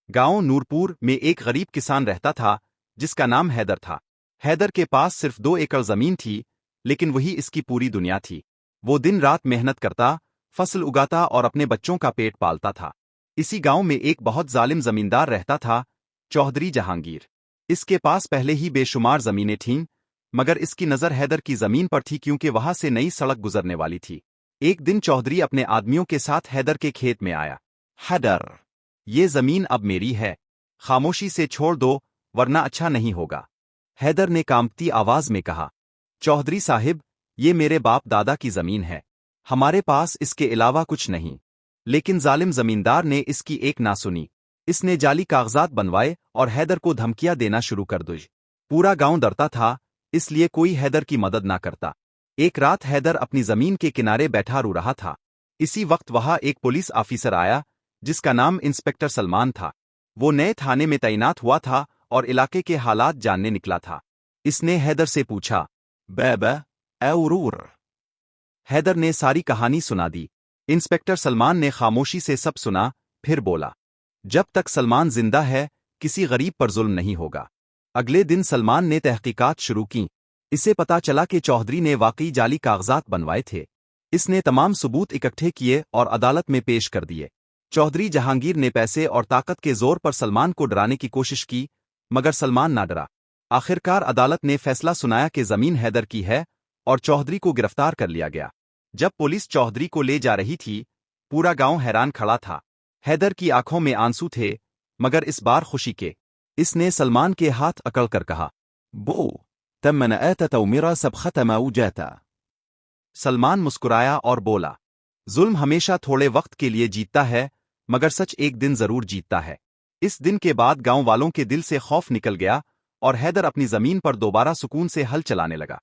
गांव नूरपुर में एक गरीब किसान रहता था जिसका नाम हैदर था। हैदर के पास सिर्फ 2 एकड़ जमीन थी, लेकिन वही इसकी पूरी दुनिया थी। वो दिन रात मेहनत करता, फसल उगाता और अपने बच्चों का पेट पालता था। इसी गांव में एक बहुत जालिम जमींदार रहता था, चौधरी जहांगीर। इसके पास पहले ही बेशुमार जमीनें थीं, मगर इसकी नज़र हैदर की जमीन पर थी क्योंकि वहां से नई सड़क गुजरने वाली थी। एक दिन चौधरी अपने आदमियों के साथ हैदर के खेत में आया। हैदर, ये जमीन अब मेरी है, खामोशी से छोड़ दो वरना अच्छा नहीं होगा, हैदर ने कांपती आवाज में कहा। चौधरी साहिब, ये मेरे बाप दादा की जमीन है, हमारे पास इसके अलावा कुछ नहीं। लेकिन जालिम जमींदार ने इसकी एक ना सुनी। इसने जाली कागजात बनवाए और हैदर को धमकियां देना शुरू कर दी। पूरा गांव डरता था, इसलिए कोई हैदर की मदद ना करता। एक रात हैदर अपनी जमीन के किनारे बैठा रो रहा था। इसी वक्त वहां एक पुलिस ऑफिसर आया, जिसका नाम इंस्पेक्टर सलमान था। वो नए थाने में तैनात हुआ था और इलाके के हालात जानने निकला था। इसने हैदर से पूछा, बेबे औरूर। हैदर ने सारी कहानी सुना दी। इंस्पेक्टर सलमान ने खामोशी से सब सुना, फिर बोला, जब तक सलमान जिंदा है किसी गरीब पर जुल्म नहीं होगा। अगले दिन सलमान ने तहकीकात शुरू की। इसे पता चला कि चौधरी ने वाकई जाली कागजात बनवाए थे। इसने तमाम सबूत इकट्ठे किए और अदालत में पेश कर दिए। चौधरी जहांगीर ने पैसे और ताकत के जोर पर सलमान को डराने की कोशिश की, मगर सलमान ना डरा। आखिरकार अदालत ने फैसला सुनाया कि जमीन हैदर की है और चौधरी को गिरफ्तार कर लिया गया। जब पुलिस चौधरी को ले जा रही थी, पूरा गांव हैरान खड़ा था। हैदर की आंखों में आंसू थे, मगर इस बार खुशी के। इसने सलमान के हाथ अकड़कर कहा, बो तम तो मेरा सब खत्म हो जाता। सलमान मुस्कुराया और बोला, जुल्म हमेशा थोड़े वक्त के लिए जीतता है, मगर सच एक दिन जरूर जीतता है। इस दिन के बाद गांव वालों के दिल से खौफ निकल गया और हैदर अपनी जमीन पर दोबारा सुकून से हल चलाने लगा।